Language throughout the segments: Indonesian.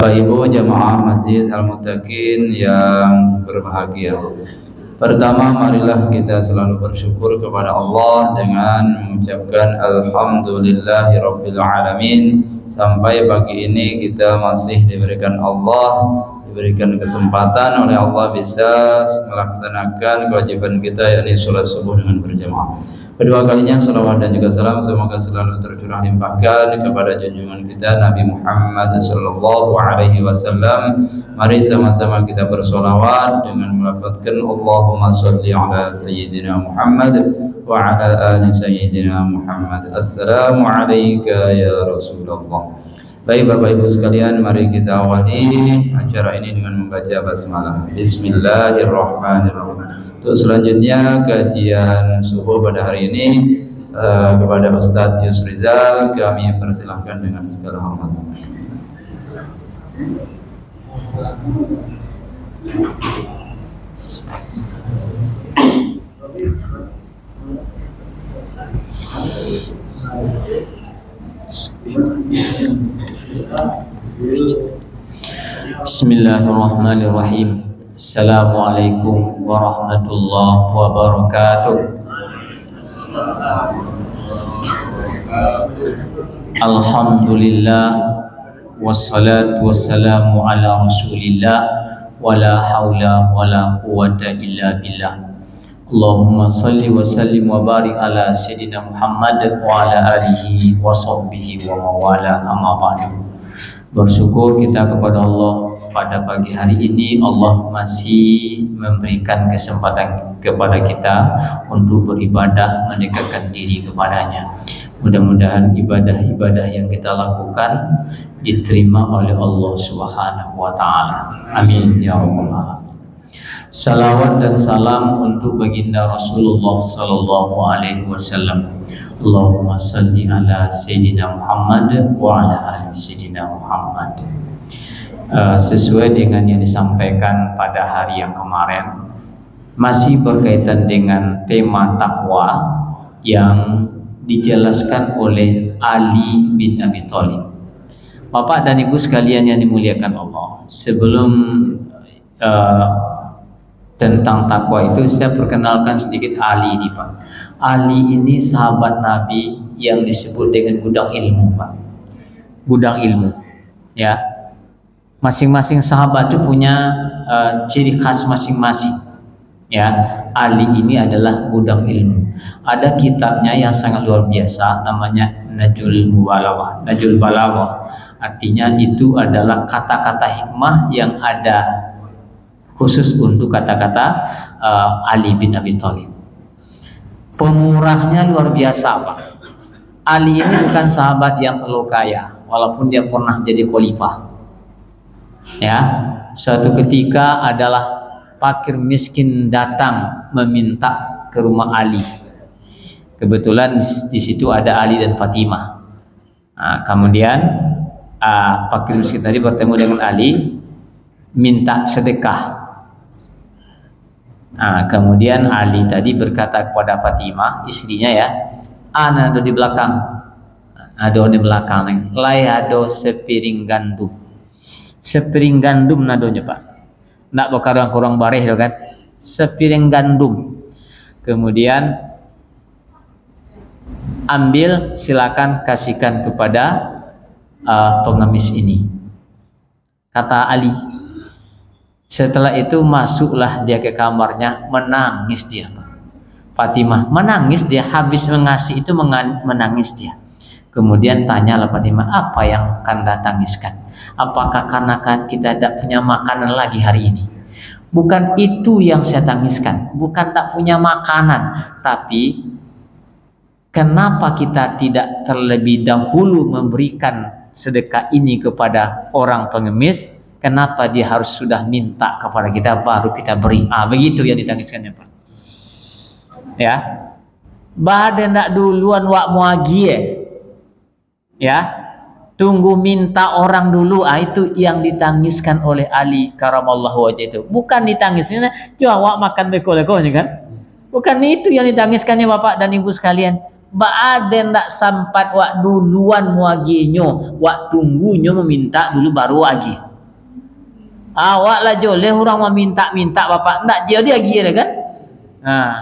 Ibu jamaah Masjid Al-Muttaqin yang berbahagia. Pertama, marilah kita selalu bersyukur kepada Allah dengan mengucapkan Alhamdulillahirabbil alamin. Sampai pagi ini kita masih diberikan kesempatan oleh Allah bisa melaksanakan kewajiban kita, yakni sholat subuh dengan berjamaah. Kedua kalinya salawat dan juga salam semoga selalu tercurah limpahkan kepada junjungan kita Nabi Muhammad sallallahu alaihi wasallam. Mari sama-sama kita bersolawat dengan melafazkan Allahumma sholli ala sayyidina Muhammad wa ala ali sayyidina Muhammad. Assalamu alayka ya Rasulullah. Baik Bapak Ibu sekalian, mari kita awali acara ini dengan membaca basmalah. Bismillahirrahmanirrahim. Untuk selanjutnya kajian subuh pada hari ini kepada Ustadz Yusrizal kami persilahkan dengan segala hormat. Bismillahirrahmanirrahim. Assalamualaikum warahmatullahi wabarakatuh. Alhamdulillah wassalatu wassalamu ala rasulillah wala haula wala quwata illa billah. Allahumma salli wa sallim wa barik ala sayyidina Muhammad wa ala alihi wa sahbihi wa mawala, amma ba'du. Bersyukur kita kepada Allah pada pagi hari ini Allah masih memberikan kesempatan kepada kita untuk beribadah, mendekatkan diri kepadanya. Mudah-mudahan ibadah-ibadah yang kita lakukan diterima oleh Allah Subhanahu wa taala. Amin ya rabbal alamin. Salawat dan salam untuk baginda Rasulullah sallallahu alaihi wasallam. Allahumma salli ala sayyidina Muhammad wa ala ali sayyidina Muhammad. Sesuai dengan yang disampaikan pada hari yang kemarin, masih berkaitan dengan tema takwa yang dijelaskan oleh Ali bin Abi Thalib. Bapak dan Ibu sekalian yang dimuliakan Allah, sebelum tentang takwa itu saya perkenalkan sedikit Ali ini, Pak. Ali ini sahabat Nabi yang disebut dengan gudang ilmu, Pak. Gudang ilmu, ya. Masing-masing sahabat itu punya ciri khas masing-masing, ya. Ali ini adalah gudang ilmu. Ada kitabnya yang sangat luar biasa, namanya Najul Balawah. Artinya itu adalah kata-kata hikmah yang ada khusus untuk kata-kata Ali bin Abi Thalib. Pemurahnya luar biasa, Pak. Ali ini bukan sahabat yang terlalu kaya, walaupun dia pernah jadi khalifah. Ya, suatu ketika adalah fakir miskin datang meminta ke rumah Ali. Kebetulan di situ ada Ali dan Fatimah. Nah, kemudian fakir miskin tadi bertemu dengan Ali, minta sedekah. Nah, kemudian Ali tadi berkata kepada Fatimah, istrinya, ya, ana do di belakang, ado di belakang, layado sepiring gandum, nadonya, Pak. Nak bakar kurang bareh, kan? Sepiring gandum. Kemudian ambil, silakan kasihkan kepada pengemis ini. Kata Ali. Setelah itu masuklah dia ke kamarnya, menangis dia. Fatimah menangis dia, habis mengasih itu menangis dia. Kemudian tanyalah Fatimah, apa yang Kanda tangiskan? Apakah karena kita tidak punya makanan lagi hari ini? Bukan itu yang saya tangiskan, bukan tak punya makanan, tapi kenapa kita tidak terlebih dahulu memberikan sedekah ini kepada orang pengemis? Kenapa dia harus sudah minta kepada kita baru kita beri? Begitu yang ditangiskannya, Pak. Ya, badan nak duluan wak muagi, ya, tunggu minta orang dulu. Itu yang ditangiskan oleh Ali karamallahu wajah itu. Bukan ditangisnya, coba wak makan beko-bekonya, kan? Bukan itu yang ditangiskannya, Bapak dan Ibu sekalian. Baden ndak sampat wak duluan muaginyo, wak tunggunya meminta dulu baru agi. Awak lah joleh orang meminta-minta bapak, ndak jadi lagi kan? Nah,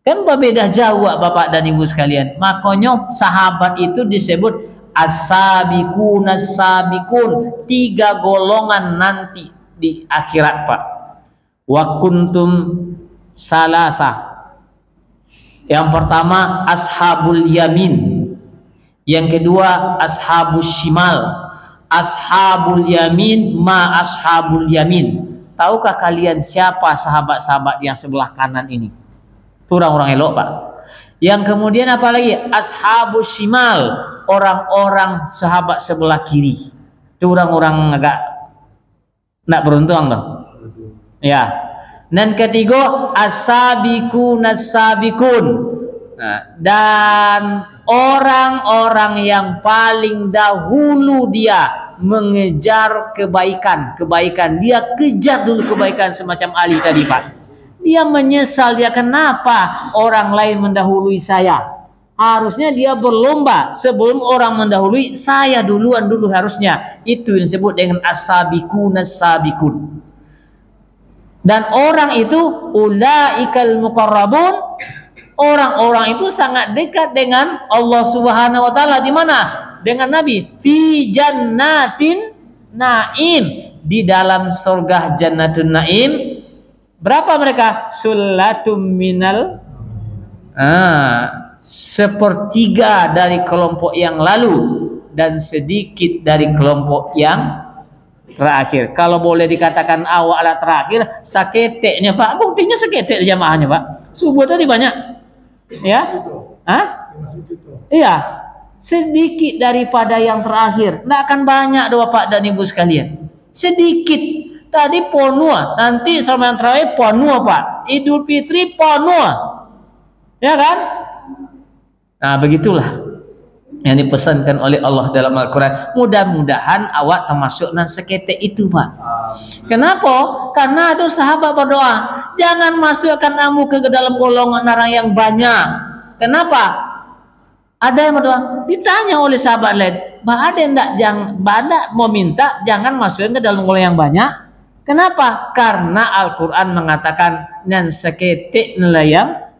kan berbeda jauh bapak dan ibu sekalian. Makanya sahabat itu disebut as-sabiqun as-sabiqun, 3 golongan nanti di akhirat pak. Wa kuntum salasa. Yang pertama ashabul yamin, yang kedua ashabus shimal. Ashabul yamin ma ashabul yamin. Tahukah kalian siapa sahabat-sahabat yang sebelah kanan ini? Itu orang-orang elok pak. Yang kemudian apa lagi? Ashabus shimal, orang-orang sahabat sebelah kiri. Itu orang-orang agak nak beruntung dong. Ya. Dan ketiga as-sabiqun as-sabiqun. Nah, dan orang-orang yang paling dahulu dia mengejar kebaikan, dia kejar dulu kebaikan, semacam Ali tadi pak. Dia menyesal, dia kenapa orang lain mendahului saya. Harusnya dia berlomba sebelum orang mendahului, saya duluan dulu harusnya. Itu yang disebut dengan as-sabiqun as-sabiqun. Dan orang itu ulaikal muqarrabun, orang-orang itu sangat dekat dengan Allah Subhanahu wa taala. Di mana? Dengan Nabi. Fi jannatin naim, di dalam surga Jannatun Naim. Berapa mereka? Sulatum minal sepertiga dari kelompok yang lalu dan sedikit dari kelompok yang terakhir. Kalau boleh dikatakan awaklah terakhir, saketeknya pak. Buktinya saketek jamaahnya pak. Subuh tadi banyak. Ya? Hah? Iya. Sedikit daripada yang terakhir. Nggak akan banyak doa pak dan ibu sekalian. Sedikit. Tadi ponua, nanti sama yang terakhir ponua pak. Idul Fitri ponua, ya kan? Nah begitulah yang dipesankan oleh Allah dalam Al-Quran. Mudah-mudahan awak termasuk nan seketek itu pak. Kenapa? Karena ada sahabat berdoa, jangan masukkan kamu ke dalam golongan orang yang banyak. Kenapa? Ada yang berdoa, ditanya oleh sahabat lain, ada enggak yang mau minta jangan masukkan ke dalam golongan yang banyak. Kenapa? Karena Al-Quran mengatakan nan seketik nelayan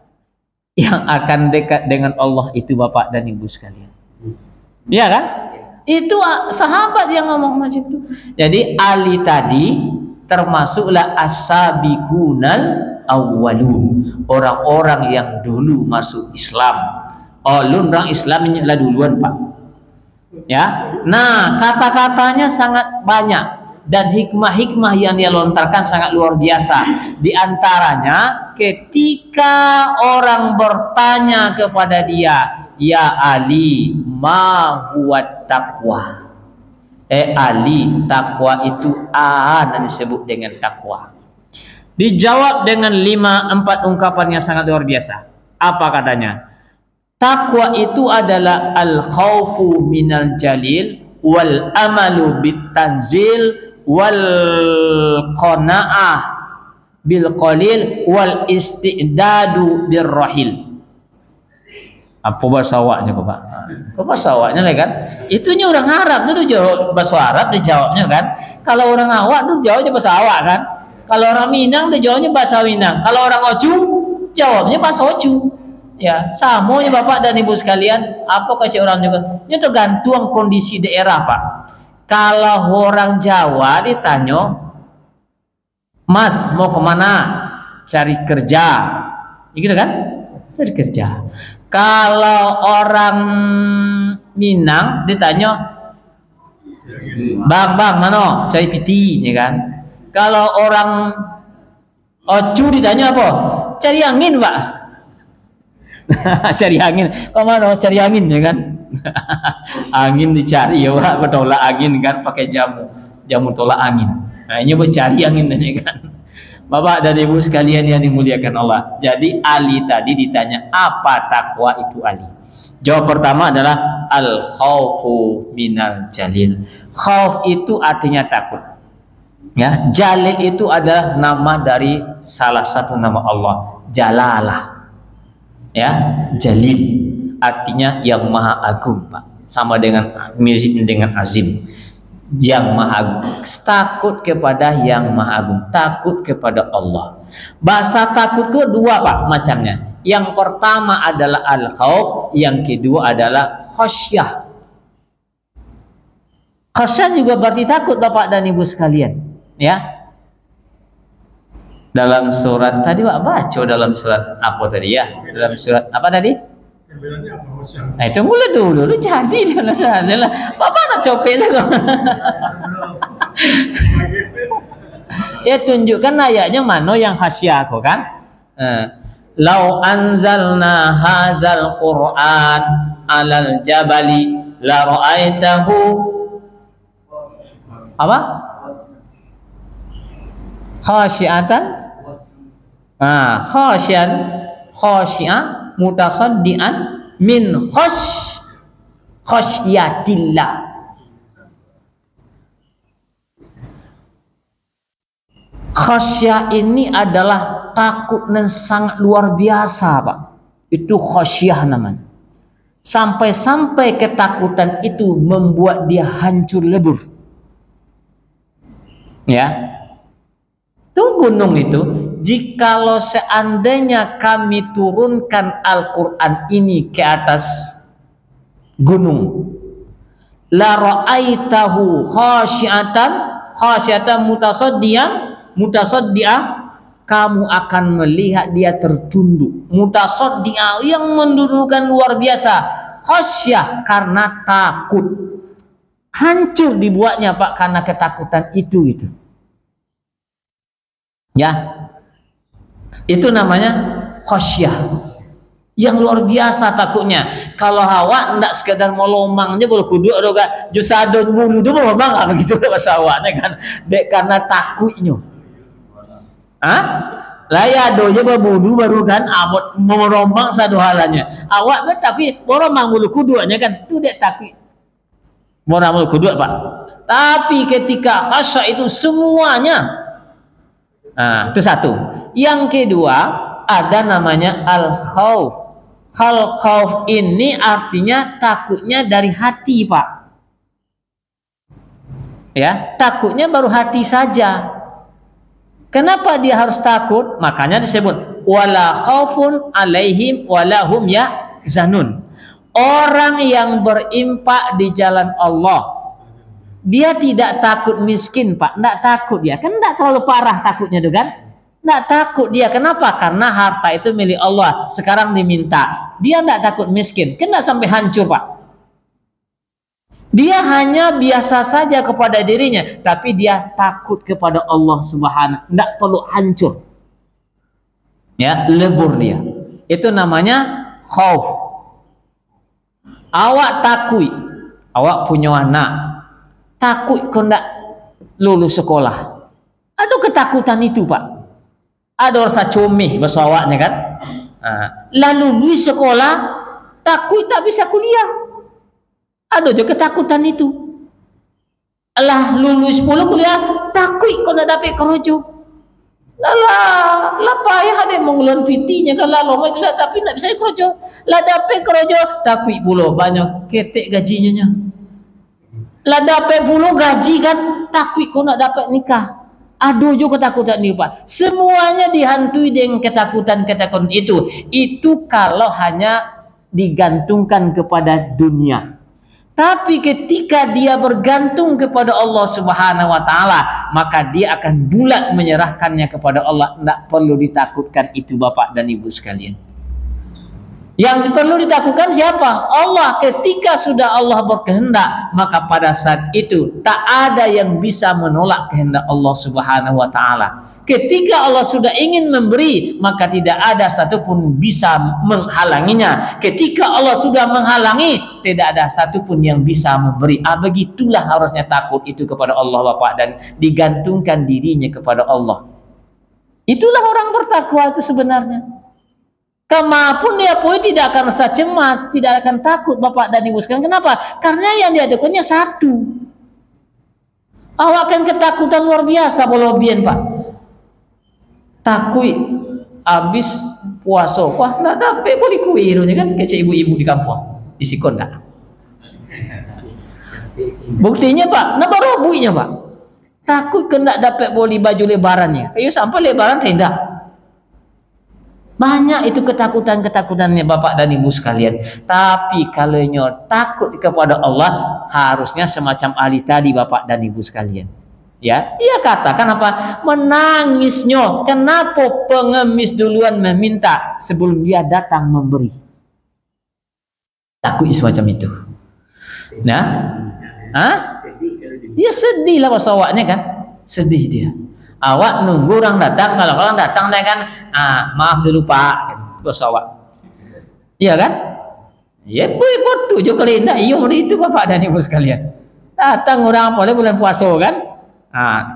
yang akan dekat dengan Allah itu bapak dan ibu sekalian. Ya kan? Itu sahabat yang ngomong macam itu. Jadi Ali tadi termasuklah as-sabiqunal awwalun, orang-orang yang dulu masuk Islam. Orang Islam ini adalah duluan pak. Ya. Nah kata-katanya sangat banyak. Dan hikmah-hikmah yang dia lontarkan sangat luar biasa. Di antaranya ketika orang bertanya kepada dia, ya Ali, ma huwa taqwa? Ali, takwa itu yang disebut dengan takwa. Dijawab dengan 5-4 ungkapan yang sangat luar biasa. Apa katanya? Takwa itu adalah al-khawfu minal jalil wal amalu bitanzil wal qanaah bil qalil wal istidadu bir rahil. Apa bahasa awaknya kok pak? Apa bahasa awaknya lah kan? Itunya orang Arab tuh jawab bahasa Arab, dijawabnya kan. Kalau orang awak tuh jawabnya bahasa awak kan. Kalau orang Minang dia jawabnya bahasa Minang. Kalau orang Oju jawabnya bahasa Oju. Ya, samanya bapak dan ibu sekalian. Apa kasih orang juga? Ini tergantung kondisi daerah pak. Kalau orang Jawa ditanya, Mas mau kemana? Cari kerja, gitu kan? Cari kerja. Kalau orang Minang ditanya, Bang mana? Cari piti, ya kan? Kalau orang Ocu ditanya apa? Cari angin pak. Cari angin. Kemana? Cari angin, ya kan? Angin dicari ya pak, bertolak angin kan pakai jamu tolak angin. Nah ini bercari angin ya kan. Bapak dan ibu sekalian yang dimuliakan Allah. Jadi Ali tadi ditanya apa takwa itu Ali. Jawab pertama adalah al khawfu minal jalil. Khauf itu artinya takut. Ya, jalil itu adalah nama dari salah satu nama Allah, Jalalah. Ya, Jalil artinya yang maha agung pak, sama dengan mirip dengan azim. yang Maha Agung. Takut kepada yang Maha Agung, takut kepada Allah. Bahasa takut itu dua Pak macamnya. Yang pertama adalah al-khauf, yang kedua adalah khasyah. Khasyah juga berarti takut Bapak dan Ibu sekalian, ya. Dalam surat tadi Pak baca dalam surat apa tadi ya? Dalam surat apa tadi? Nah, itu mulai dulu lu jadi dalam salah. Bapak nak copet tu. Ya tunjukkan ayatnya mana yang khasyah kok kan? Lau anzalna hadzal Qur'an 'alal jabali la ra'aitahu apa? Khasyiatan. Khasyi'ah mutasaddian min khasyatillah. Khasyah ini adalah takut yang sangat luar biasa Pak. Itu khasyah namanya. Sampai-sampai ketakutan itu membuat dia hancur lebur. Ya. Itu gunung itu, jikalau seandainya kami turunkan Al-Quran ini ke atas gunung, la ra'aitahu khasyiatan mutasaddiah, kamu akan melihat dia tertunduk. Mutasaddiah yang menundukkan luar biasa. Khasyah karena takut. Hancur dibuatnya Pak karena ketakutan itu. Ya, itu namanya khasyah yang luar biasa takutnya. Kalau Hawa ndak sekedar melomangnya boleh kudu ada jusadon bulu tu melomang apa begitu bahasa awaknya kan, dek karena takutnya. Laya donya berbulu baru kan abot merombang satu halanya. Awak tapi meromang bulu kuduanya kan tu dek takut. Meromang bulu kudu Pak. Tapi ketika khasyah itu semuanya. Itu satu. Yang kedua ada namanya al-khauf. Al-khauf ini artinya takutnya dari hati Pak. Ya, takutnya baru hati saja. Kenapa dia harus takut? Makanya disebut wala khaufun alaihim wala hum yahzanun. Orang yang berimpak di jalan Allah, dia tidak takut miskin Pak, tidak takut dia, kan tidak terlalu parah takutnya itu kan, tidak takut dia. Kenapa? Karena harta itu milik Allah, sekarang diminta. Dia tidak takut miskin, kena sampai hancur Pak. Dia hanya biasa saja kepada dirinya, tapi dia takut kepada Allah Subhanahu, tidak perlu hancur. Ya, lebur dia. Itu namanya khauf. Awak takut, awak punya anak takut kau tidak lulus sekolah. Ada ketakutan itu Pak. Ada rasa comeh bahasa awaknya kan. Lalu lulus sekolah takut tak bisa kuliah. Ada juga ketakutan itu. Lah lulus 10 kuliah takut kau tidak dapat kerja. Lah payah ada mengulan pitinya kan lah lama itu tapi tidak bisa kerja. Lah dapat kerja takut pula banyak ketek gajinya. Lah dapat puluh gaji kan takut kau nak dapat nikah. Aduh juga ketakutan ni Pak. Semuanya dihantui dengan ketakutan itu. Itu kalau hanya digantungkan kepada dunia. Tapi ketika dia bergantung kepada Allah Subhanahu wa taala, maka dia akan bulat menyerahkannya kepada Allah. Tidak perlu ditakutkan itu Bapak dan Ibu sekalian. Yang perlu ditakutkan siapa? Allah. Ketika sudah Allah berkehendak, maka pada saat itu tak ada yang bisa menolak kehendak Allah Subhanahu wa taala. Ketika Allah sudah ingin memberi, maka tidak ada satupun bisa menghalanginya. Ketika Allah sudah menghalangi, tidak ada satupun yang bisa memberi. Begitulah harusnya takut itu kepada Allah Bapak, dan digantungkan dirinya kepada Allah. Itulah orang bertakwa itu sebenarnya. Kemapun dia pun tidak akan rasa cemas, tidak akan takut Bapak dan Ibu sekalian. Kenapa? Karena yang dia takutnya satu. Awak akan ketakutan luar biasa berlebihan Pak. Takut habis puasa, wah nggak dapat boleh kuih kan kecil ibu-ibu di kampung, di Sikon tak? Buktinya Pak, nah baru buinya Pak. Takut kena dapat beli baju lebarannya. Ayo sampai lebaran tidak. Banyak itu ketakutannya Bapak dan Ibu sekalian. Tapi kalau nyo takut kepada Allah, harusnya semacam ahli tadi Bapak dan Ibu sekalian. Ya, ia katakan apa? Menangisnya. Kenapa pengemis duluan meminta sebelum dia datang memberi? Takut semacam itu. Nah, dia sedih lah pas awaknya kan, sedih dia. Awak nunggu orang datang, kalau orang datang dia kan, maaf dulu Pak, kan, bos awak. Iya kan? Ya, betul juga kali indah. Iya itu Bapak dan Ibu sekalian. Datang orang apa bulan puasa kan?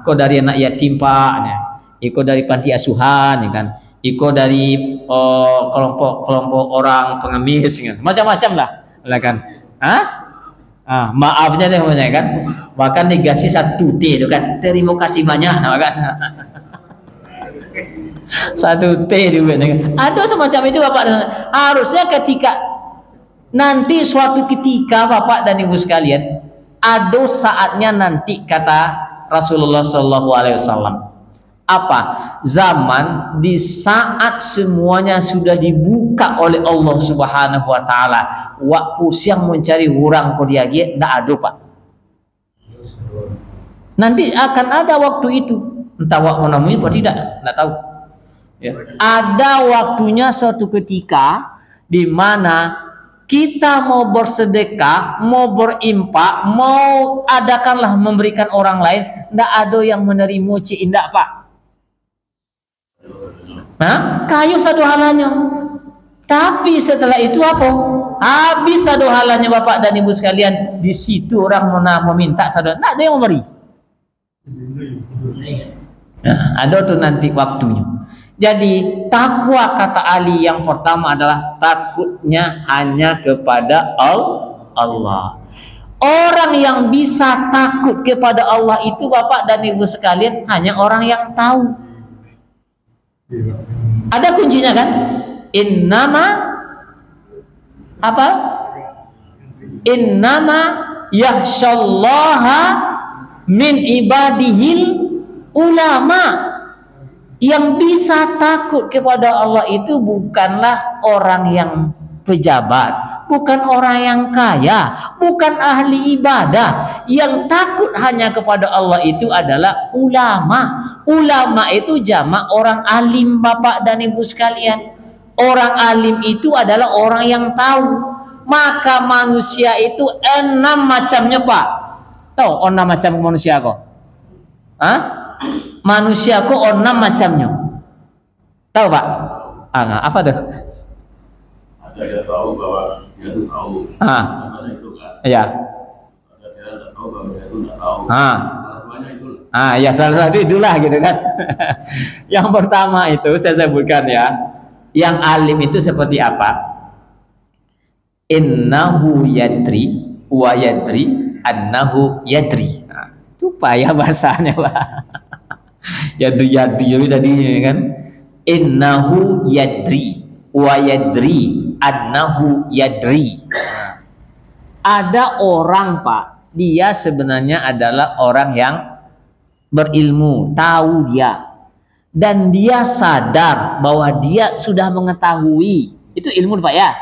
Kau dari anak yatim Pak, ya. Iko dari panti asuhan, ya kan? Iko dari kelompok orang pengemis, kan? Macam-macam lah kan? Maafnya deh namanya kan, bahkan dikasih 1 T itu kan, terima kasih banyak, nah, kan? 1 T juga kan. Ada semacam itu Bapak. Harusnya ketika nanti suatu ketika Bapak dan Ibu sekalian, ada saatnya nanti kata Rasulullah SAW. Apa? Zaman di saat semuanya sudah dibuka oleh Allah Subhanahu wa taala. Waktu siang mencari orang kau dia enggak ada, Pak. Nanti akan ada waktu itu. Entah waktu namanya atau tidak, enggak tahu. Ya. Ada waktunya suatu ketika di mana kita mau bersedekah, mau berimpak, mau adakanlah memberikan orang lain, enggak ada yang menerima enggak, Pak. Kayu satu halanya. Tapi setelah itu apa? Habis satu halanya Bapak dan Ibu sekalian. Di situ orang meminta satu, nah, ada yang memberi. Nah, ada tuh nanti waktunya. Jadi takwa kata Ali yang pertama adalah takutnya hanya kepada Allah. Orang yang bisa takut kepada Allah itu Bapak dan Ibu sekalian hanya orang yang tahu. Ada kuncinya kan? Innama apa? Innama yakhsyallaha min ibadihil ulama. Yang bisa takut kepada Allah itu bukanlah orang yang pejabat, bukan orang yang kaya, bukan ahli ibadah. Yang takut hanya kepada Allah itu adalah ulama. Ulama itu jamak orang alim Bapak dan Ibu sekalian. Orang alim itu adalah orang yang tahu. Maka manusia itu 6 macamnya Pak. Tahu 6 macam manusia kok? Manusia kok 6 macamnya. Tahu Pak? Apa tuh? Ada yang tahu bahwa dia itu tahu. Itu kan. Iya. Ada dia tidak tahu bahwa dia itu tidak tahu. Ya salah satu itulah gitu kan. Yang pertama itu saya sebutkan ya. Yang alim itu seperti apa? Innahu yadri wa yadri annahu yadri. Itu payah bahasanya Pak. Yadri tadi kan. Innahu yadri wa yadri annahu yadri. Ada orang Pak, dia sebenarnya adalah orang yang berilmu, tahu dia, dan dia sadar bahwa dia sudah mengetahui, itu ilmu Pak ya,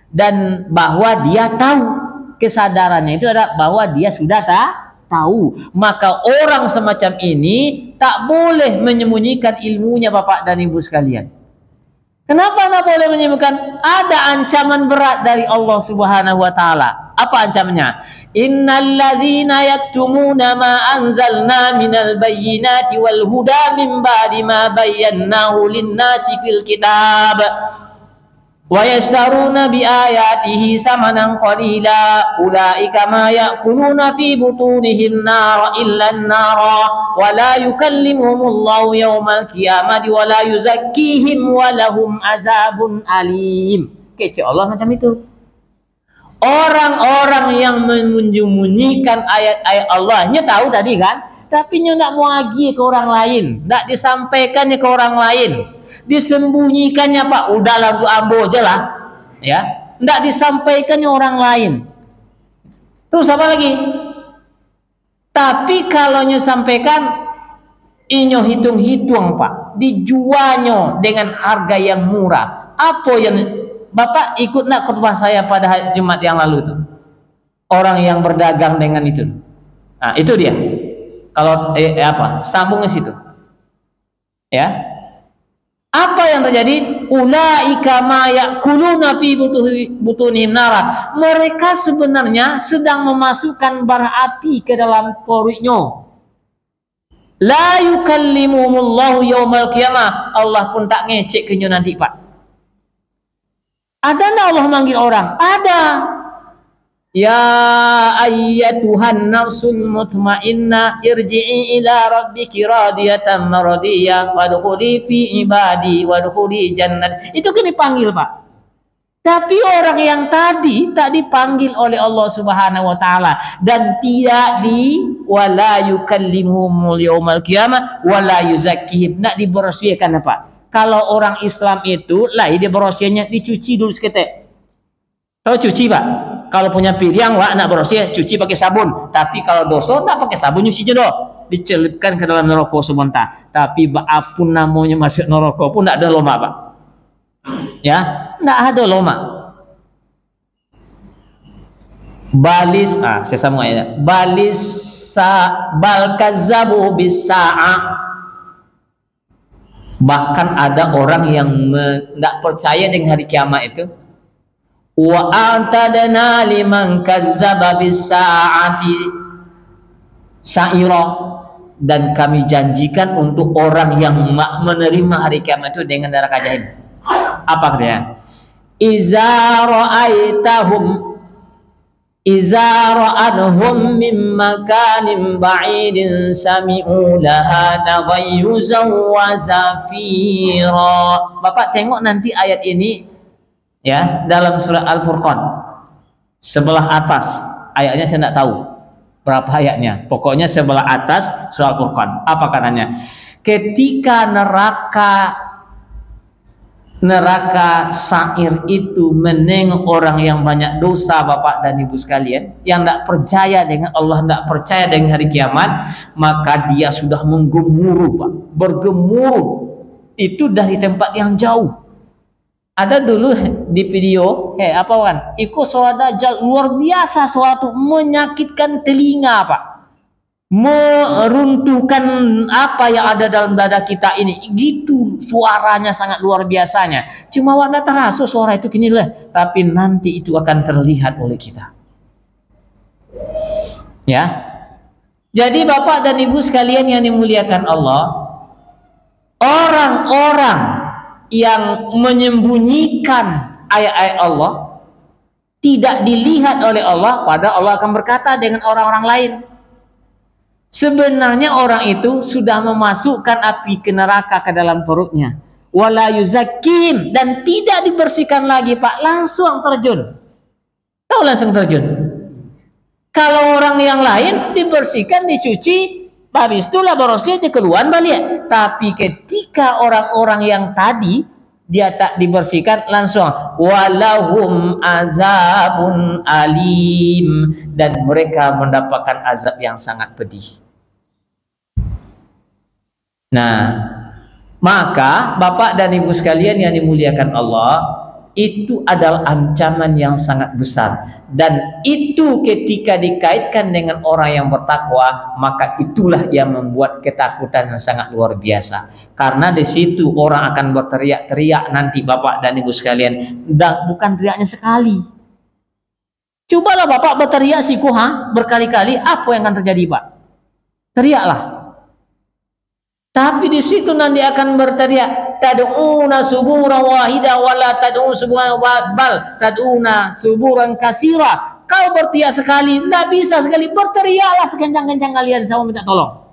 dan bahwa dia tahu, kesadarannya itu adalah bahwa dia sudah tahu. Maka orang semacam ini tak boleh menyembunyikan ilmunya Bapak dan Ibu sekalian. Kenapa tak boleh menyembunyikan? Ada ancaman berat dari Allah Subhanahu wa taala. Apa ancamannya? Innal ladzina yaktumuna ma anzalna minal bayyinati wal huda min ba'di ma bayyanahu lin-nasi fil kitab wa yashtaruna bi ayatihi samanan qalila ulaika ma ya'kuluna fi butunihim nara illa an-nara wa la yukallimuhumullahu yawmal qiyamati wa la yuzakkihim wa lahum azabun alim. Kece Allah macam itu. Orang-orang yang menyembunyikan ayat-ayat Allahnya tahu tadi kan, tapi nya tidak mau lagi ke orang lain, tidak disampaikannya ke orang lain, disembunyikannya Pak, udah lagu ambo aja lah, ya, tidak disampaikannya orang lain. Terus apa lagi? Tapi kalau nyo sampaikan, inyo hitung-hitung Pak, dijualnya dengan harga yang murah. Apa yang Bapak ikut nak khutbah saya pada hari Jumat yang lalu tuh? Orang yang berdagang dengan itu. Nah, itu dia. Kalau sambung ke situ. Ya. Apa yang terjadi? Ulaika ma ya'kuluna fi butunihim nara. Mereka sebenarnya sedang memasukkan bara api ke dalam perutnya. La yukallimuhumullahu yaumal qiyamah. Allah pun tak ngecek ke nanti, Pak. Ada enggak Allah manggil orang? Ada. Ya ayyatuhan nafsul mutmainnah irji'i ila rabbiki radiyatan maradiyah wadkhuli fi ibadi wadkhuli jannat. Itu kan dipanggil, Pak. Tapi orang yang tadi tak dipanggil oleh Allah Subhanahu wa taala dan tidak wala yukallimuhumul yaumal qiyamah wala yuzakkihim, nak dibersihkan apa? Kalau orang Islam itu lah dia bersihnya dicuci dulu seketek. Tahu cuci, Pak? Kalau punya piring wak nak bersih cuci pakai sabun. Tapi kalau dosa tak pakai sabun nyuci je doh. Dicelupkan ke dalam neraka sebentar. Tapi apapun namanya masuk neraka pun tak ada loma, Pak. Ya, tak ada loma. Balis, saya sambung ayat. Bal kazzabu bis-sa'ah. Bahkan ada orang yang tidak percaya dengan hari kiamat itu. Wa a'tadna liman kazzaba bis-sa'ati sa'ira, dan kami janjikan untuk orang yang menerima hari kiamat itu dengan neraka jahannam. Apa katanya? Iza ra'adhum min makanin ba'idin sami'u laha taghayyuzan wa zafira. Bapak tengok nanti ayat ini ya dalam surah Al-Furqan sebelah atas. Ayatnya saya tidak tahu berapa ayatnya. Pokoknya sebelah atas surah Al-Furqan. Apa katanya? Ketika neraka sa'ir itu menengok orang yang banyak dosa, Bapak dan Ibu sekalian, yang tidak percaya dengan Allah, tidak percaya dengan hari kiamat, maka dia sudah menggemuruh, Pak. Bergemuruh itu dari tempat yang jauh. Ada dulu di video apa kan, ikut suara Dajjal luar biasa, suara itu menyakitkan telinga, Pak. Meruntuhkan apa yang ada dalam dada kita ini, gitu suaranya sangat luar biasanya. Cuma warna terasa suara itu gini lah, tapi nanti itu akan terlihat oleh kita. Ya, jadi Bapak dan Ibu sekalian yang dimuliakan Allah, orang-orang yang menyembunyikan ayat-ayat Allah tidak dilihat oleh Allah, padahal Allah akan berkata dengan orang-orang lain. Sebenarnya orang itu sudah memasukkan api ke neraka ke dalam perutnya. Wala yuzakkihim, dan tidak dibersihkan lagi, Pak. Langsung terjun. Tahu langsung terjun. Kalau orang yang lain dibersihkan, dicuci, habis itulah bersih dikeluar balik. Tapi ketika orang-orang yang tadi dia tak dibersihkan, langsung walahum azabun alim, dan mereka mendapatkan azab yang sangat pedih. Nah, maka Bapak dan Ibu sekalian yang dimuliakan Allah, itu adalah ancaman yang sangat besar, dan itu ketika dikaitkan dengan orang yang bertakwa, maka itulah yang membuat ketakutan yang sangat luar biasa. Karena di situ orang akan berteriak-teriak nanti, Bapak dan Ibu sekalian, dan bukan teriaknya sekali. Cobalah Bapak berteriak berkali-kali, apa yang akan terjadi, Pak? Teriaklah. Tapi di situ nanti akan berteriak, tad'una suburan wahida wala tad'u suburan bal tad'una suburan kasira. Kau berteriak sekali, tidak bisa sekali, berteriaklah sekencang-kencang kalian, saya minta tolong.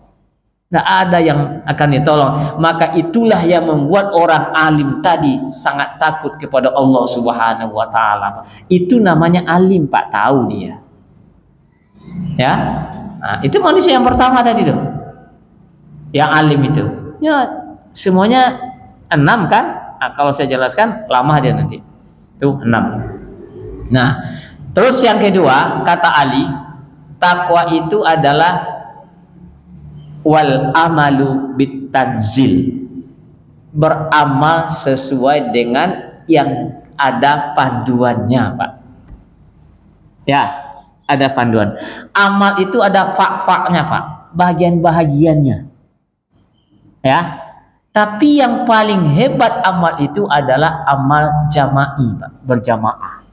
Tidak ada yang akan ditolong. Maka itulah yang membuat orang alim tadi sangat takut kepada Allah Subhanahu wa taala. Itu namanya alim, Pak, tahu dia. Ya. Nah, itu manusia yang pertama tadi tuh. Yang alim itu. Ya, semuanya 6 kan? Nah, kalau saya jelaskan lama dia nanti. Itu 6. Nah, terus yang kedua, kata Ali, takwa itu adalah wal amalu bitanzil, beramal sesuai dengan yang ada panduannya, Pak. Ya, ada panduan. Amal itu ada fak-faknya, Pak, bagian-bahagiannya. Ya. Tapi yang paling hebat amal itu adalah amal jama'i, Pak, berjamaah.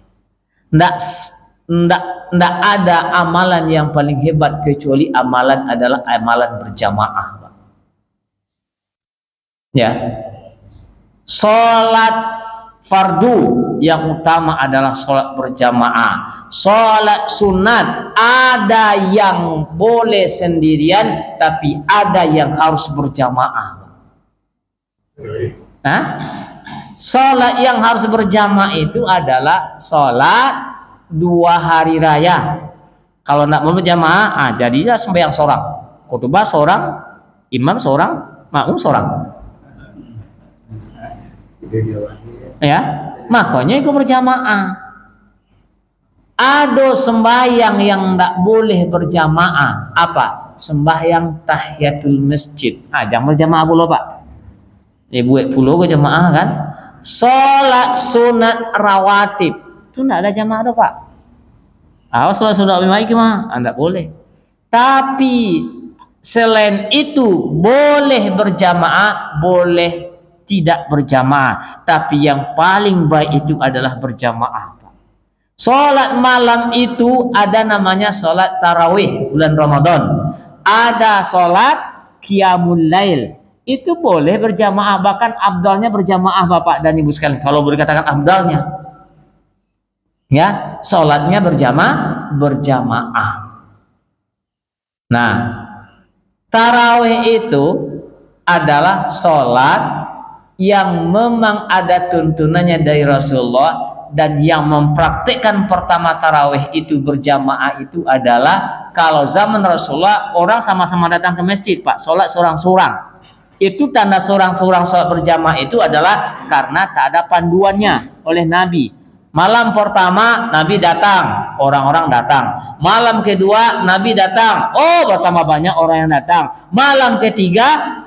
Nggak ada amalan yang paling hebat kecuali amalan adalah amalan berjamaah, Pak. Ya. Salat fardu yang utama adalah sholat berjamaah. Sholat sunat ada yang boleh sendirian, tapi ada yang harus berjamaah. Hah? Sholat yang harus berjamaah itu adalah sholat 2 hari raya. Kalau nak mau berjamaah, jadilah sembahyang seorang, khutbah seorang, imam seorang, makmum seorang. Ya, makanya ikut berjamaah. Ada sembahyang yang tidak boleh berjamaah. Apa? Sembahyang tahiyatul masjid. Jangan berjamaah pula, Pak. Buat pula ke jamaah kan. Sholat sunat rawatib itu tidak ada jamaah dah, Pak. Sholat sunat lima mah tidak boleh. Tapi selain itu boleh berjamaah, boleh tidak berjamaah, tapi yang paling baik itu adalah berjamaah. Sholat malam itu ada namanya sholat tarawih bulan Ramadan, ada sholat qiyamul lail, itu boleh berjamaah, bahkan abdalnya berjamaah, Bapak dan Ibu sekalian. Kalau boleh katakan abdalnya, ya, sholatnya berjamaah. Nah, tarawih itu adalah sholat yang memang ada tuntunannya dari Rasulullah, dan yang mempraktikkan pertama tarawih itu berjamaah itu adalah kalau zaman Rasulullah orang sama-sama datang ke masjid, Pak, sholat seorang-seorang. Itu tanda seorang-seorang sholat berjamaah itu adalah karena tak ada panduannya oleh Nabi. Malam pertama Nabi datang, orang-orang datang. Malam kedua Nabi datang, bertambah banyak orang yang datang. Malam ketiga,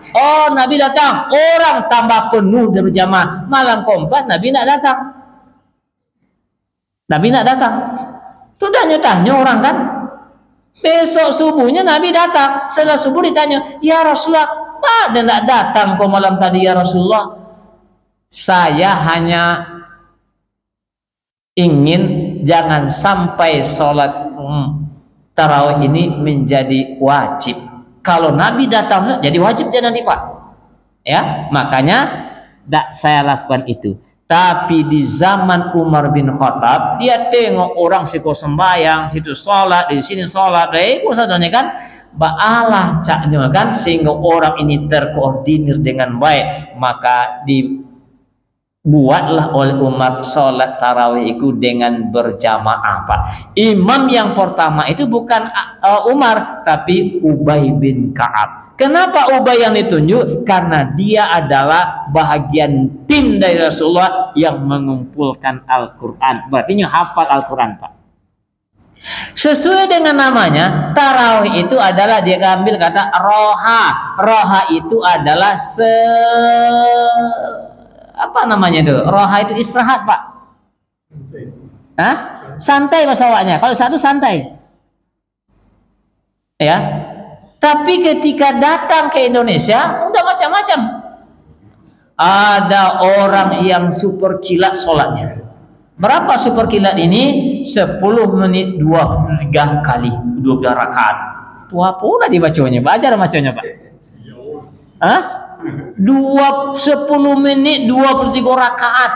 Nabi datang, orang tambah penuh dan berjamaah. Malam keempat Nabi tidak datang. Nabi tidak datang. Itu tanya-tanya orang kan. Besok subuhnya Nabi datang. Setelah subuh ditanya, ya Rasulullah, Pak, dia tidak datang kok malam tadi ya Rasulullah. Saya hanya ingin jangan sampai sholat tarawih ini menjadi wajib. Kalau Nabi datang jadi wajib dia nanti, Pak. Ya, makanya tidak saya lakukan itu. Tapi di zaman Umar bin Khattab, dia tengok orang situ sembahyang, situ sholat, di sini sholat, sadanya kan, baalah caknya kan, sehingga orang ini terkoordinir dengan baik. Maka dibuatlah oleh Umar sholat tarawih itu dengan berjamaah, Pak. Imam yang pertama itu bukan Umar, tapi Ubay bin Ka'ab. Kenapa Ubay yang ditunjuk? Karena dia adalah bahagian tim dari Rasulullah yang mengumpulkan Al-Quran. Berarti hafal Al-Quran, Pak. Sesuai dengan namanya, tarawih itu adalah dia ambil kata roha. Roha itu adalah apa namanya itu? Roha itu istirahat, Pak. Hah? Santai bahasa awaknya. Kalau satu santai. Ya. Tapi ketika datang ke Indonesia, udah macam-macam. Ada orang yang super kilat sholatnya. Berapa super kilat ini? 10 menit 23 kali 12 rakaat. Tua pula dibacanya. Baca bacanya, Pak. Hah? 10 menit 23 rakaat.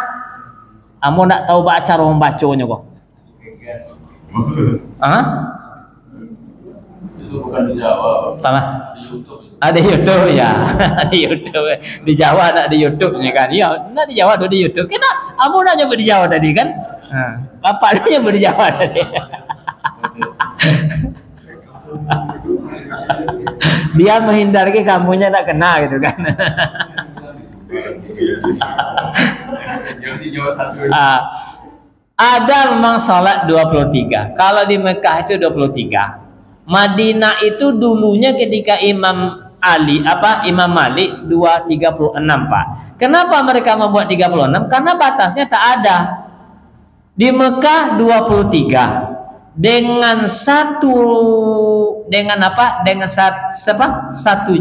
Kamu nak tahu baca orang bacanya kok? Hah? Itu bukan di Jawa, Apa? di YouTube. Ada YouTube ya, di YouTube. Di Jawa ada di YouTube-nya kan? Iya, nah di Jawa ada di YouTube. Kenapa? Kamu nanya di Jawa tadi kan? Bapak nanya di Jawa tadi. Dia menghindari kamunya tak kena gitu kan? Ada memang sholat 23. Kalau di Mekah itu 23. Madinah itu dulunya ketika Imam Imam Malik 236 Pak. Kenapa mereka membuat 36? Karena batasnya tak ada. Di Mekah 23 dengan satu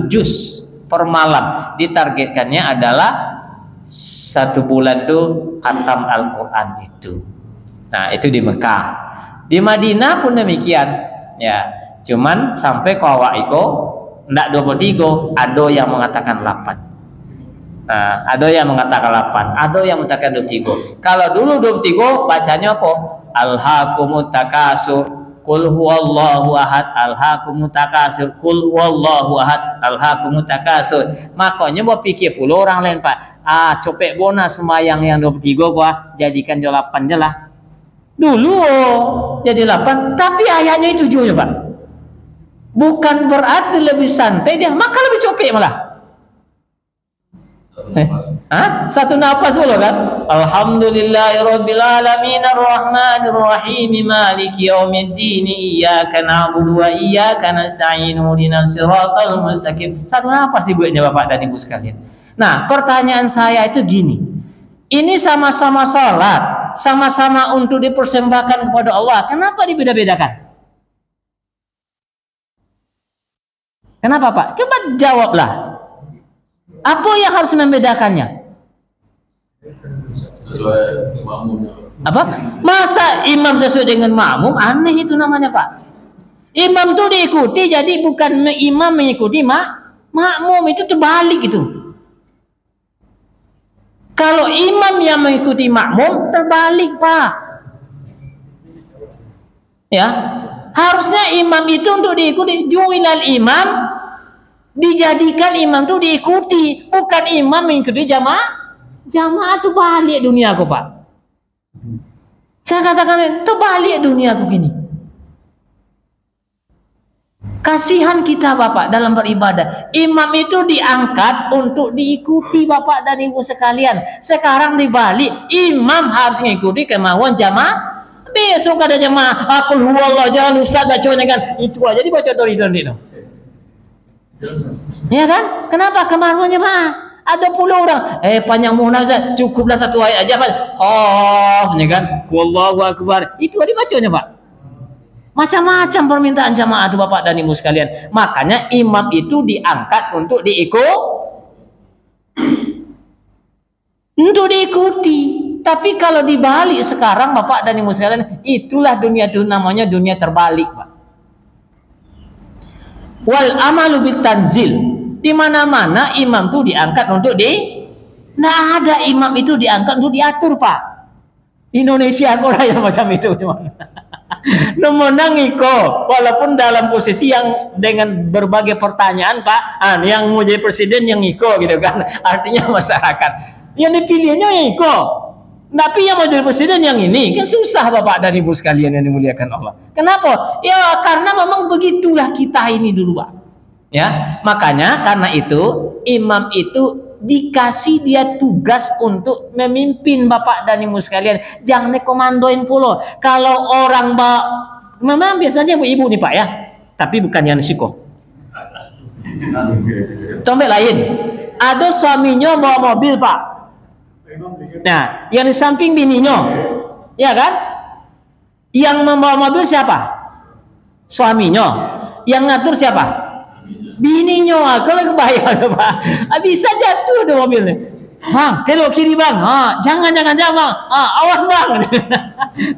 juz per malam. Ditargetkannya adalah 1 bulan tuh khatam Al-Quran itu. Nah, itu di Mekah. Di Madinah pun demikian. Ya, cuman sampai ke awak itu enggak 23, ada yang mengatakan 8. Nah, ada yang mengatakan 8, ada yang mengatakan 23. Kalau dulu 23 bacanya apa? Alhaakumut takasur, qul huwallahu ahad, alhaakumut takasur, qul huwallahu ahad, alhaakumut takasur. Makanya buat pikir pula orang lain, Pak. Copek bona sembahyang yang 23 Pak, jadikan 8 je lah. Dulu jadi 8, tapi ayatnya itu 7 Pak. Bukan berarti lebih santai dia, maka lebih copek malah. Satu nafas dulu kan? Alhamdulillahirabbil alamin arrahmanir rahim maliki yaumiddin iyyaka na'budu wa iyyaka nasta'in ihdinas siratal mustaqim. Satu nafas dibuatnya Bapak dan Ibu sekalian. Nah, pertanyaan saya itu gini. Ini sama-sama salat, sama-sama untuk dipersembahkan kepada Allah. Kenapa dibeda-bedakan? Kenapa, Pak? Coba jawablah. Apa yang harus membedakannya? Sesuai makmum. Apa? Masa imam sesuai dengan makmum? Aneh itu namanya, Pak. Imam itu diikuti, jadi bukan imam mengikuti makmum, itu terbalik itu. Kalau imam yang mengikuti makmum, terbalik, Pak. Ya, harusnya imam itu untuk diikuti. Ju'ilal imam, dijadikan imam itu diikuti, bukan imam mengikuti jamaah. Jamaah itu balik dunia aku, Pak. Saya katakan itu balik dunia aku gini. Kasihan kita Bapak dalam beribadah. Imam itu diangkat untuk diikuti Bapak dan Ibu sekalian. Sekarang dibalik, imam harus mengikuti kemauan jamaah. Besok ada jamaah, qul huwallahu, jangan ustaz bacanya kan itu aja dibaca itu. Ya kan? Kenapa kemaruannya Pak? Ada puluh orang. Panjang munazat, cukuplah satu ayat aja Pak. Ya kan? Wallahu akbar. Itu aja bacanya Pak. Macam-macam permintaan jamaah itu Bapak dan Ibu sekalian. Makanya imam itu diangkat untuk diikuti. Tapi kalau dibalik sekarang Bapak dan Ibu sekalian, itulah dunia itu namanya dunia terbalik, Pak. Wal amalu bil tanzil. Di mana-mana imam itu diangkat untuk nggak ada imam itu diangkat untuk diatur, Pak. Indonesia kok ya macam itu gimana? Nemenang iko, walaupun dalam posisi yang dengan berbagai pertanyaan Pak, yang mau jadi presiden yang iko gitu kan, artinya masyarakat yang dipilihnya yang iko, tapi yang mau jadi presiden yang ini kan susah Bapak dan Ibu sekalian yang dimuliakan Allah. Kenapa? Ya karena memang begitulah kita ini dulu Pak. Ya makanya karena itu imam itu dikasih dia tugas untuk memimpin Bapak dan Ibu sekalian. Jangan dikomandoin pula. Kalau orang memang biasanya ibu-ibu nih Pak ya, tapi bukan yang siko. Contoh lain, ada suaminya bawa mobil Pak. Nah, yang di samping bininya, ya kan? Yang membawa mobil siapa? Suaminya. Yang ngatur siapa? Bininya. Kalau kebayang Pak, bisa jatuh tuh mobilnya. Bang, kedok kiri bang. Jangan bang. Awas bang.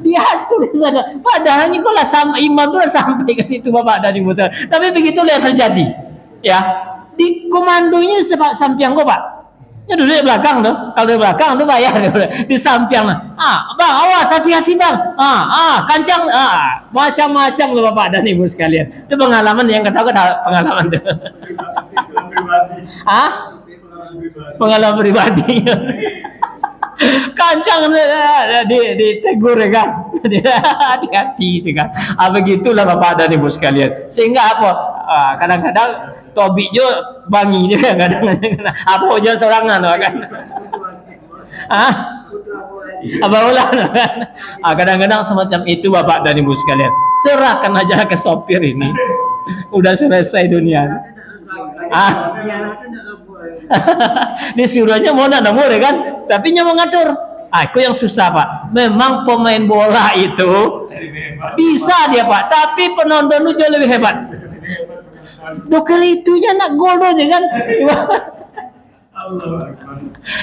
Diatur di sana. Padahal ini kalau sama imam itu sampai ke situ Bapak dan Ibu. Tapi begitulah yang terjadi. Ya, di komandonya samping kok Pak. Ya duduk di belakang tuh. Kalau di belakang tuh bayar di samping lah. Bang, awas hati-hati bang. Kancang. Macam-macam loh Bapak dan Ibu sekalian. Itu pengalaman yang ketahuan pengalaman tuh. Pengalaman pribadi. Kancang ditegur ya kan. Hati-hati kan. Begitulah Bapak dan Ibu sekalian. Sehingga apa? Kadang-kadang Tobi jo bangi dia kadang-kadang. Apa aja sorangan kan. Abaulah kan. Kadang-kadang semacam itu Bapak dan Ibu sekalian. Serahkan aja ke sopir ini. Udah selesai dunia. Disuruhnya mau nak nomor ya kan, tapi nya mau ngatur. Aku yang susah pak. Memang pemain bola itu bisa dia pak, tapi penonton lu jauh lebih hebat. Dua kali itunya nak gol aja kan.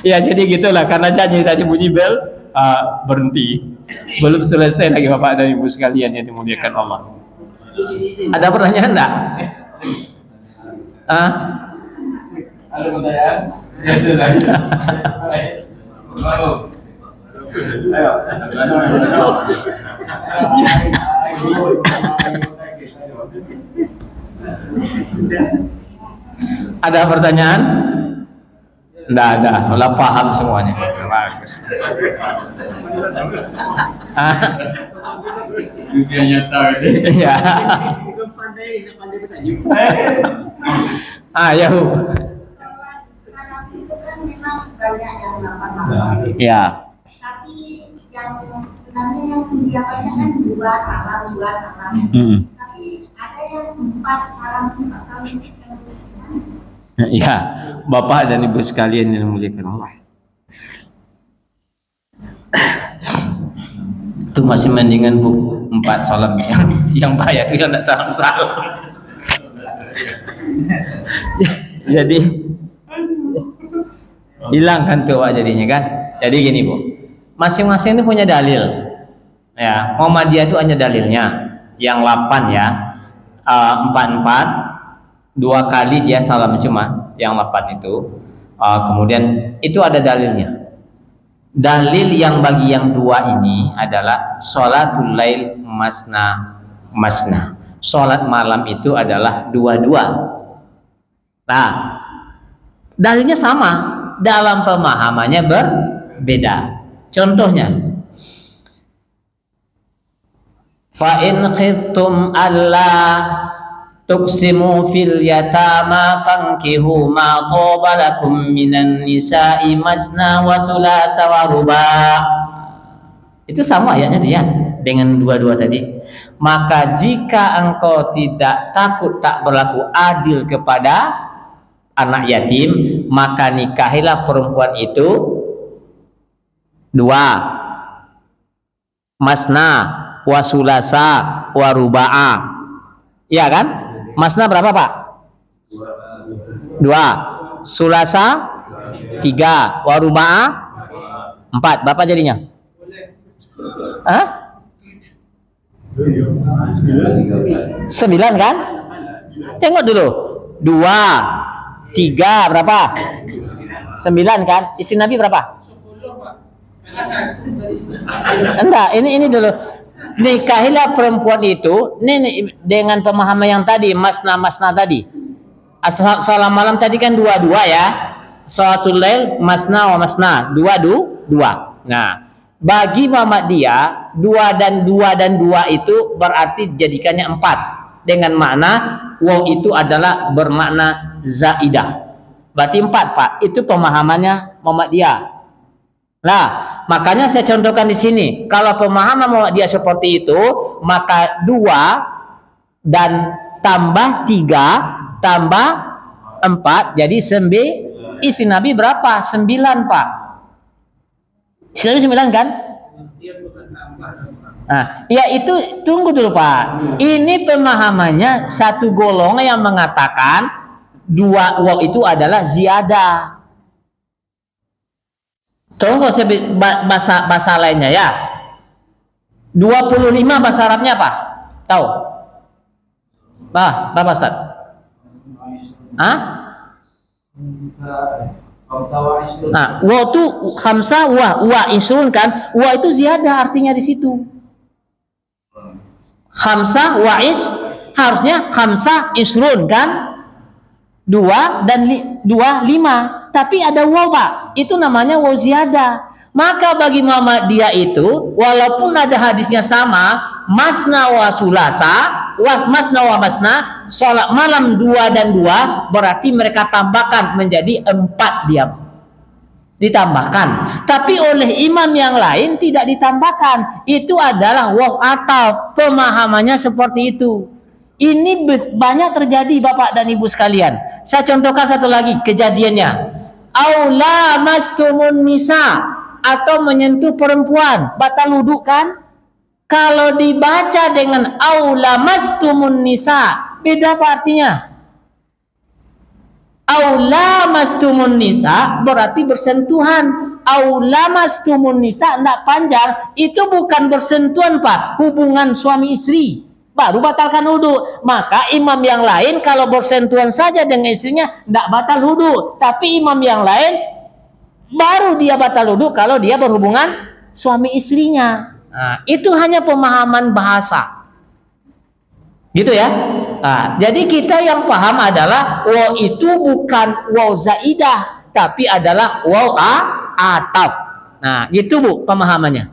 Ya jadi gitulah, karena janji tadi bunyi bel, berhenti. Belum selesai lagi bapak dan ibu sekalian yang dimuliakan Allah. Ada pertanyaan enggak? Ada pertanyaan? Ada pertanyaan? Enggak ada, udah paham semuanya. Bagus. Dunia nyata. Iya. Ya. Ya. Tapi yang sebenarnya yang diapanya kan dua salam. Tapi ada yang 4 salam 4 kali. Ya, Bapak dan Ibu sekalian yang dimuliakan Allah. Itu masih mendingan Bu 4 salam yang bahaya itu yang tidak salam. Jadi hilang kan tuh jadinya kan. Jadi gini Bu, masing-masing itu punya dalil. Ya, Muhammadiyah itu hanya dalilnya yang 8 ya, 44. 2 kali dia salam cuma yang 8 itu. Kemudian itu ada dalilnya. Dalil yang bagi yang 2 ini adalah sholatul lail masna. Sholat malam itu adalah 2-2. Nah, dalilnya sama, dalam pemahamannya berbeda. Contohnya, fa in khiftum alla tuqsimu fil yatama fankihu ma taba lakum minan nisa'i masna wa sulasa wa ruba'. Itu sama ayatnya dia dengan 2-2 tadi. Maka jika engkau tidak takut tak berlaku adil kepada anak yatim, maka nikahilah perempuan itu 2, masna wa sulasa wa ruba'a. Iya kan? Masna berapa Pak? 2. Sulasa 3. Waruba'a 4. Berapa jadinya? 9 kan? Tengok dulu. 2, 3 berapa? 9 kan? Istri Nabi berapa? Enggak, ini dulu. Nikahilah perempuan itu ini dengan pemahaman yang tadi masna tadi. Salam malam tadi kan 2-2 ya. Sholatul lail masna wa masna 2-2. Nah, bagi Muhammadiyah 2 dan 2 itu berarti jadikannya 4 dengan makna waw itu adalah bermakna zaidah. Berarti 4 Pak. Itu pemahamannya Muhammadiyah. Nah, makanya saya contohkan di sini. Kalau pemahaman Muhammadiyah seperti itu, maka 2 dan tambah 3 tambah 4 jadi 9. Istri Nabi berapa? 9 Pak. Istri Nabi 9 kan? Nah, ya itu tunggu dulu Pak. Ini pemahamannya satu golongan yang mengatakan 2 waw itu adalah ziyadah. Tunggu bahasa lainnya ya. 25 bahasa Arabnya apa? Tahu? Berapa Ustaz? Nah, wa itu khamsa wa isrun kan? Wa itu ziyadah artinya di situ. Khamsa wa harusnya khamsa isrun kan? 2 dan 2 5. Tapi ada waw Pak. Itu namanya waw ziyadah. Maka bagi Muhammadiyah itu walaupun ada hadisnya sama, masna wa sulasa, masna wa masna, sholat malam 2 dan 2 berarti mereka tambahkan menjadi 4 diam. Ditambahkan. Tapi oleh imam yang lain tidak ditambahkan. Itu adalah waw ataf. Pemahamannya seperti itu. Ini banyak terjadi Bapak dan Ibu sekalian. Saya contohkan satu lagi kejadiannya. Aula mastumun nisa, atau menyentuh perempuan, batal wudu kan? Kalau dibaca dengan aula mastumun nisa, beda apa artinya? Aula mastumun nisa berarti bersentuhan. Aula mastumun nisa enggak panjang, itu bukan bersentuhan Pak, hubungan suami istri, baru batalkan wudu. Maka imam yang lain kalau bersentuhan saja dengan istrinya enggak batal wudu, tapi imam yang lain baru dia batal wudu kalau dia berhubungan suami istrinya. Nah, itu hanya pemahaman bahasa, gitu ya. Nah, jadi kita yang paham adalah waw itu bukan waw zaidah, tapi adalah waw ataf. Nah, gitu Bu pemahamannya.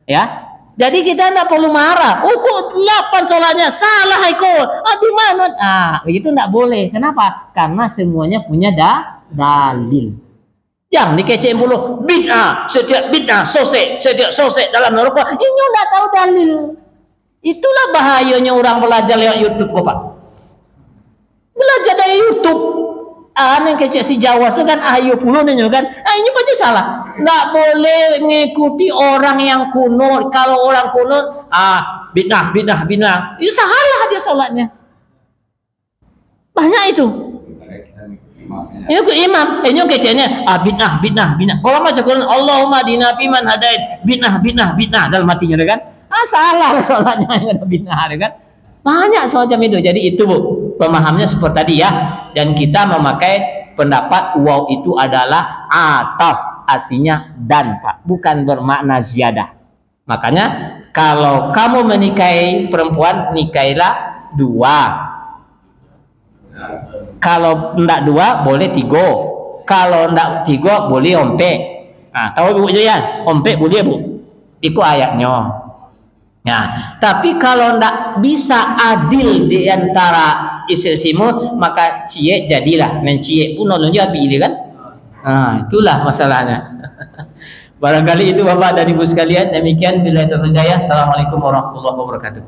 Ya. Jadi kita tidak perlu marah. Kok 8 sholatnya salah ikut. Di mana? Ah, begitu tidak boleh. Kenapa? Karena semuanya punya dalil. Jangan dikecein dulu. Bid'ah, setiap bid'ah sosek, setiap sosek dalam neraka. Ini tidak tahu dalil. Itulah bahayanya orang belajar lewat YouTube, Bapak. Belajar dari YouTube. Yang kecek si Jawa itu kan ayo puluh nih kan. Ini pasti salah. Nggak boleh mengikuti orang yang kuno. Kalau orang kuno, bid'ah. Itu salah dia sholatnya. Banyak itu. Ini ikut imam. Ini keceknya bid'ah. Kalau macam Quran, Allahumma dina fiman hadait. Bid'ah dalam hatinya kan. Salah sholatnya yang ada bid'ah kan. Banyak semacam itu. Jadi itu Bu, pemahamnya seperti tadi ya. Dan kita memakai pendapat waw itu adalah ataf, artinya dan Pak, bukan bermakna ziyadah. Makanya kalau kamu menikahi perempuan, nikahilah 2. Kalau enggak 2 boleh 3. Kalau enggak 3 boleh ompe. Tahu Bu ya? Ompe boleh Bu. Itu ayatnya. Nah, tapi kalau ndak bisa adil di antara istri-istrimu, maka cie jadilah. Dan cie pun nolongnya pilih kan? Itulah masalahnya. Barangkali itu Bapak dan Ibu sekalian. Demikian, billahi taufiq hidayah. Assalamualaikum warahmatullahi wabarakatuh.